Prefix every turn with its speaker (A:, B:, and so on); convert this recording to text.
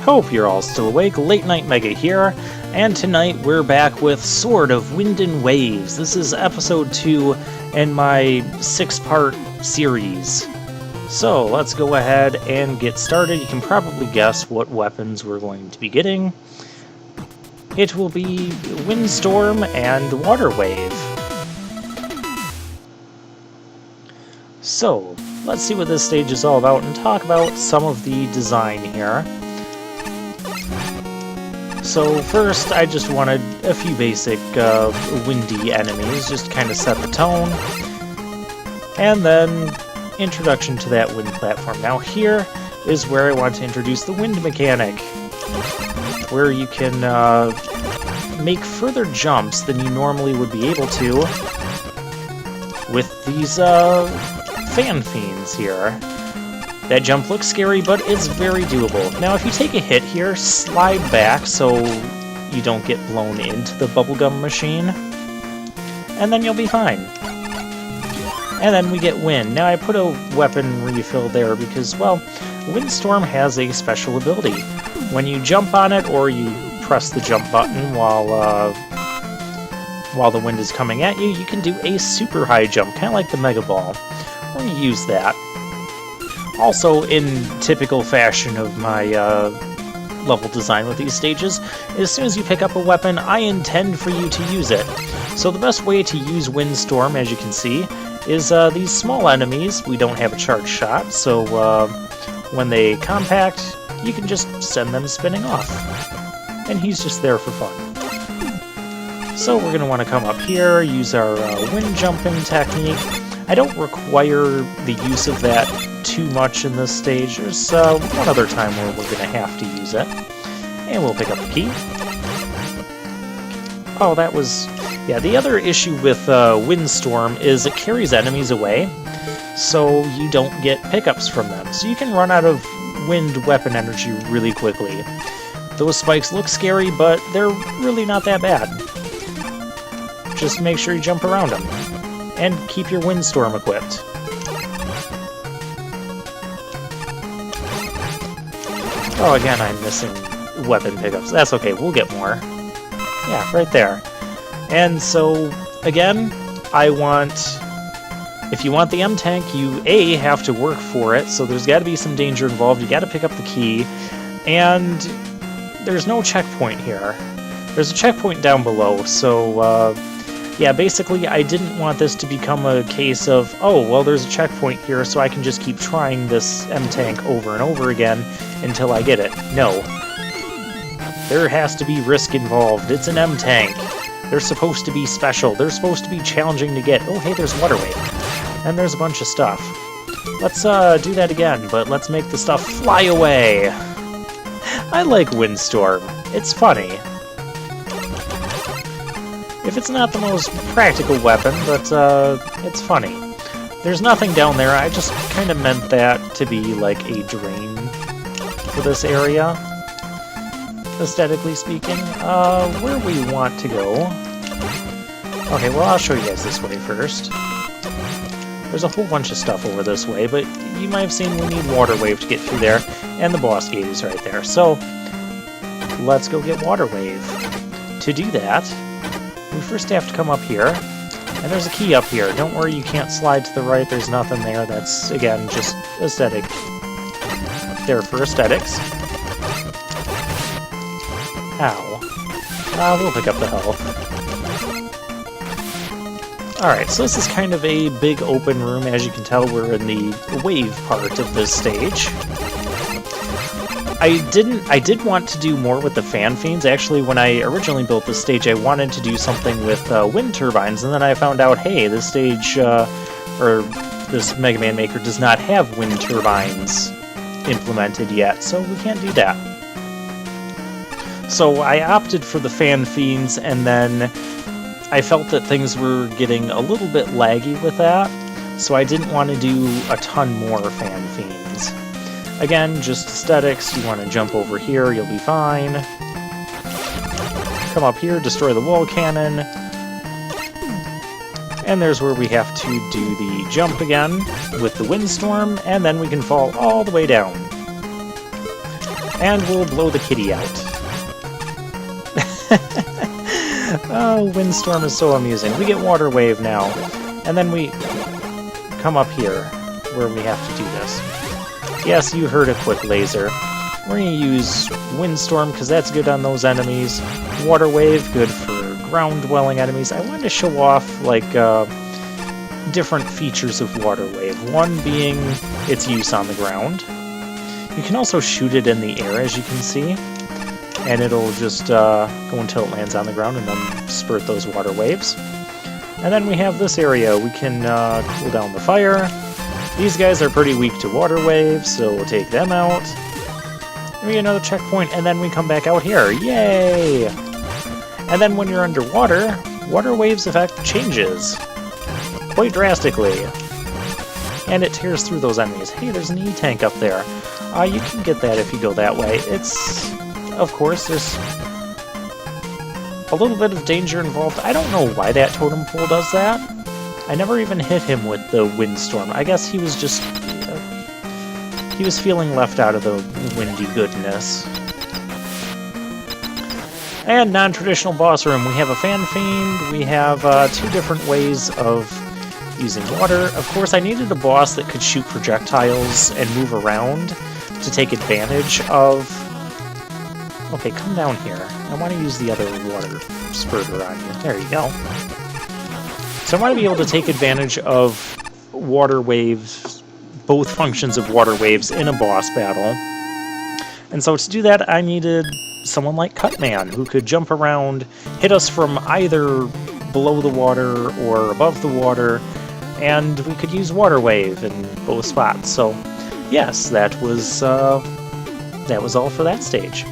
A: Hope you're all still awake. Late Night Mega here, and tonight we're back with Sword of Wind and Waves. This is episode 2 in my 6-part series. So let's go ahead and get started. You can probably guess what weapons we're going to be getting. It will be Windstorm and Water Wave. So, let's see what this stage is all about and talk about some of the design here. So first, I just wanted a few basic windy enemies, just to kind of set the tone. And then, introduction to that wind platform. Now here is where I want to introduce the wind mechanic, where you can make further jumps than you normally would be able to with these fan fiends here. That jump looks scary, but it's very doable. Now, if you take a hit here, slide back so you don't get blown into the bubblegum machine, and then you'll be fine. And then we get wind. Now, I put a weapon refill there because, well, Windstorm has a special ability. When you jump on it, or you press the jump button while the wind is coming at you, you can do a super high jump, kind of like the Mega Ball. We're going to use that. Also, in typical fashion of my level design with these stages, as soon as you pick up a weapon, I intend for you to use it. So the best way to use Windstorm, as you can see, is these small enemies. We don't have a charge shot, so when they compact, you can just send them spinning off. And he's just there for fun. So we're going to want to come up here, use our wind jumping technique. I don't require the use of that too much in this stage. There's one other time where we're going to have to use it. And we'll pick up the key. Oh, that was... yeah, the other issue with Windstorm is it carries enemies away, so you don't get pickups from them. So you can run out of wind weapon energy really quickly. Those spikes look scary, but they're really not that bad. Just make sure you jump around them. And keep your Windstorm equipped. Oh, again, I'm missing weapon pickups. That's okay, we'll get more. Yeah, right there. And so, again, I want... if you want the M-Tank, you, A, have to work for it, so there's got to be some danger involved. You got to pick up the key. And there's no checkpoint here. There's a checkpoint down below, so... yeah, basically, I didn't want this to become a case of, oh, well, there's a checkpoint here, so I can just keep trying this M-Tank over and over again until I get it. No. There has to be risk involved. It's an M-Tank. They're supposed to be special. They're supposed to be challenging to get. Oh, hey, there's Water Wave. And there's a bunch of stuff. Let's do that again, but let's make the stuff fly away. I like Windstorm. It's funny. If it's not the most practical weapon, but it's funny. There's nothing down there. I just kind of meant that to be like a drain for this area, aesthetically speaking. Where we want to go... okay, well, I'll show you guys this way first. There's a whole bunch of stuff over this way, but you might have seen we need Water Wave to get through there, and the boss gate is right there. So, let's go get Water Wave. To do that, we first have to come up here, and there's a key up here. Don't worry, you can't slide to the right, there's nothing there. That's, again, just aesthetic. There for aesthetics. Ow. We'll pick up the health. Alright, so this is kind of a big open room. As you can tell, we're in the wave part of this stage. I did want to do more with the fan fiends. Actually, when I originally built this stage, I wanted to do something with wind turbines, and then I found out, hey, this stage, or this Mega Man Maker does not have wind turbines implemented yet, so we can't do that. So I opted for the fan fiends, and then I felt that things were getting a little bit laggy with that, so I didn't want to do a ton more fan fiends. Again, just aesthetics. You want to jump over here, you'll be fine. Come up here, destroy the wall cannon. And there's where we have to do the jump again with the Windstorm, and then we can fall all the way down. And we'll blow the kitty out. Oh, Windstorm is so amusing. We get Water Wave now. And then we come up here, where we have to do this. Yes, you heard a quick laser. We're going to use Windstorm, because that's good on those enemies. Water Wave, good for ground-dwelling enemies. I wanted to show off, like, different features of Water Wave. One being its use on the ground. You can also shoot it in the air, as you can see. And it'll just go until it lands on the ground and then spurt those water waves. And then we have this area. We can cool down the fire. These guys are pretty weak to water waves, so we'll take them out. And we get another checkpoint, and then we come back out here. Yay! And then when you're underwater, water waves effect changes quite drastically. And it tears through those enemies. Hey, there's an E-tank up there. You can get that if you go that way. It's... Of course, there's a little bit of danger involved. I don't know why that totem pole does that. I never even hit him with the Windstorm. I guess he was just... he was feeling left out of the windy goodness. And non-traditional boss room. We have a Fan Fiend. We have 2 different ways of using water. Of course, I needed a boss that could shoot projectiles and move around to take advantage of... Okay, come down here. I want to use the other water spurter on you. There you go. So I want to be able to take advantage of water waves, both functions of water waves in a boss battle. And so to do that, I needed someone like Cutman, who could jump around, hit us from either below the water or above the water, and we could use Water Wave in both spots. So yes, that was all for that stage.